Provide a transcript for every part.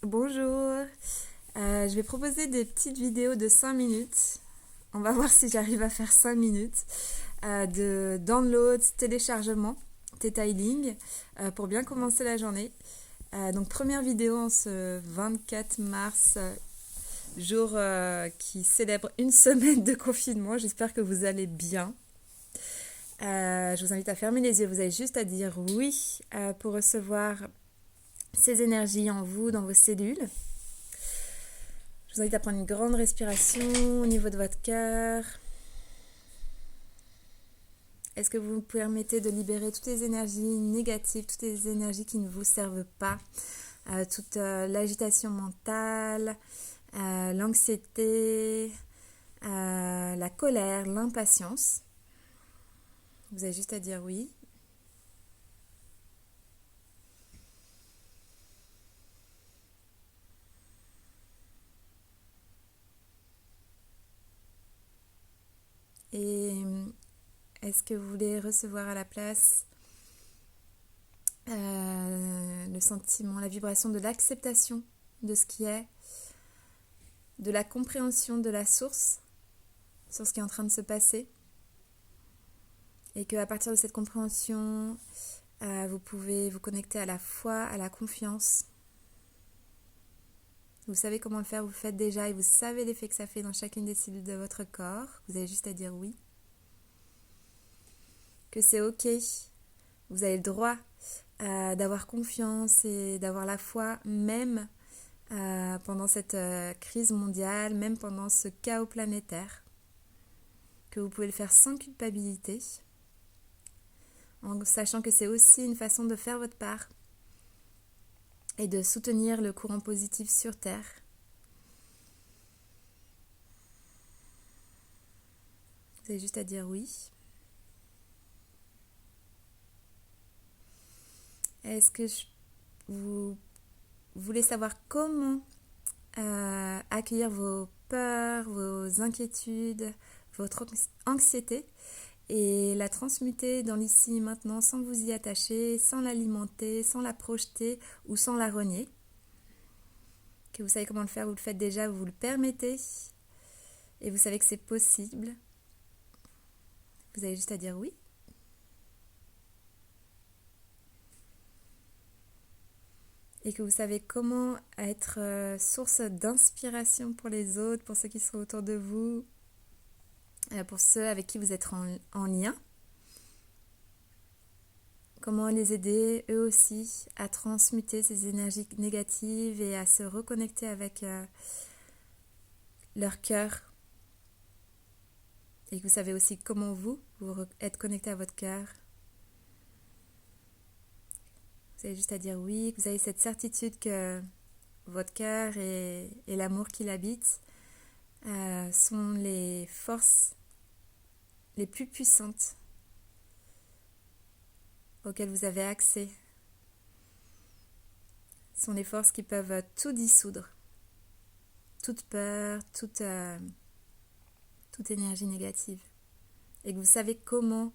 Bonjour, je vais proposer des petites vidéos de 5 minutes. On va voir si j'arrive à faire 5 minutes de download, téléchargement, detailing pour bien commencer la journée. Donc première vidéo en ce 24 mars, jour qui célèbre une semaine de confinement. J'espère que vous allez bien. Je vous invite à fermer les yeux. Vous avez juste à dire oui pour recevoir ces énergies en vous, dans vos cellules. Je vous invite à prendre une grande respiration au niveau de votre cœur. Est-ce que vous vous permettez de libérer toutes les énergies négatives, toutes les énergies qui ne vous servent pas, toute l'agitation mentale, l'anxiété, la colère, l'impatience. Vous avez juste à dire oui. Et est-ce que vous voulez recevoir à la place le sentiment, la vibration de l'acceptation de ce qui est, de la compréhension de la source sur ce qui est en train de se passer, et qu'à partir de cette compréhension, vous pouvez vous connecter à la foi, à la confiance. Vous savez comment le faire, vous le faites déjà et vous savez l'effet que ça fait dans chacune des cellules de votre corps. Vous avez juste à dire oui. Que c'est ok. Vous avez le droit d'avoir confiance et d'avoir la foi, même pendant cette crise mondiale, même pendant ce chaos planétaire. Que vous pouvez le faire sans culpabilité, en sachant que c'est aussi une façon de faire votre part et de soutenir le courant positif sur Terre. Vous avez juste à dire oui. Est-ce que vous voulez savoir comment accueillir vos peurs, vos inquiétudes, votre anxiété et la transmuter dans l'ici et maintenant sans vous y attacher, sans l'alimenter, sans la projeter ou sans la renier? Que vous savez comment le faire, vous le faites déjà, vous le permettez et vous savez que c'est possible. Vous avez juste à dire oui. Et que vous savez comment être source d'inspiration pour les autres, pour ceux qui sont autour de vous, pour ceux avec qui vous êtes en lien. Comment les aider eux aussi à transmuter ces énergies négatives et à se reconnecter avec leur cœur. Et que vous savez aussi comment vous êtes connecté à votre cœur. Vous avez juste à dire oui, que vous avez cette certitude que votre cœur et l'amour qui l'habite sont les forces les plus puissantes auxquelles vous avez accès. Sont les forces qui peuvent tout dissoudre. Toute peur, toute énergie négative. Et que vous savez comment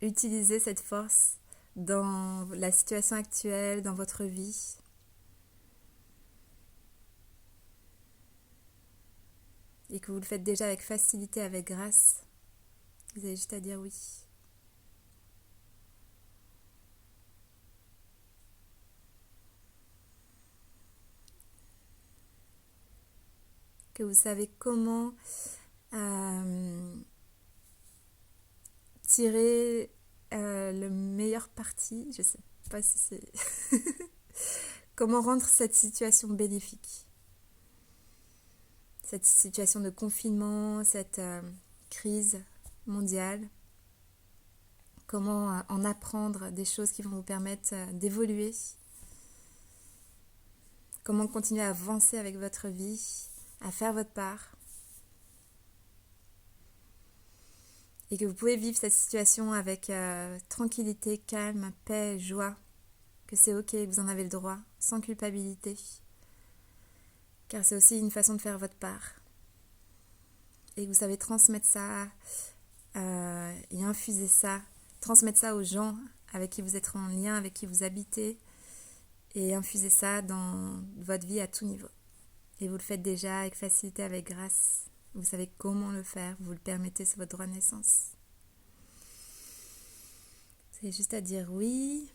utiliser cette force dans la situation actuelle, dans votre vie. Et que vous le faites déjà avec facilité, avec grâce. Vous avez juste à dire oui. Que vous savez comment tirer le meilleur parti, je sais pas si c'est... comment rendre cette situation bénéfique. Cette situation de confinement, cette crise mondiale. Comment en apprendre des choses qui vont vous permettre d'évoluer. Comment continuer à avancer avec votre vie, à faire votre part. Et que vous pouvez vivre cette situation avec tranquillité, calme, paix, joie. Que c'est ok, que vous en avez le droit, sans culpabilité. Car c'est aussi une façon de faire votre part. Et que vous savez transmettre ça et infuser ça, transmettre ça aux gens avec qui vous êtes en lien, avec qui vous habitez, et infusez ça dans votre vie à tout niveau. Et vous le faites déjà avec facilité, avec grâce. Vous savez comment le faire, vous le permettez, c'est votre droit de naissance. C'est juste à dire oui.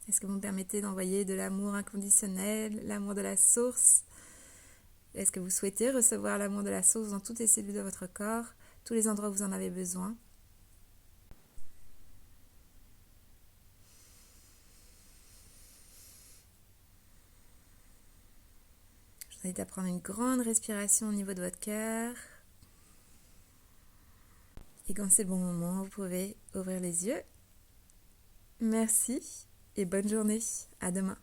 Est-ce que vous me permettez d'envoyer de l'amour inconditionnel, l'amour de la source? Est-ce que vous souhaitez recevoir l'amour de la source dans toutes les cellules de votre corps, tous les endroits où vous en avez besoin? Je vous invite à prendre une grande respiration au niveau de votre cœur. Et quand c'est le bon moment, vous pouvez ouvrir les yeux. Merci et bonne journée. À demain.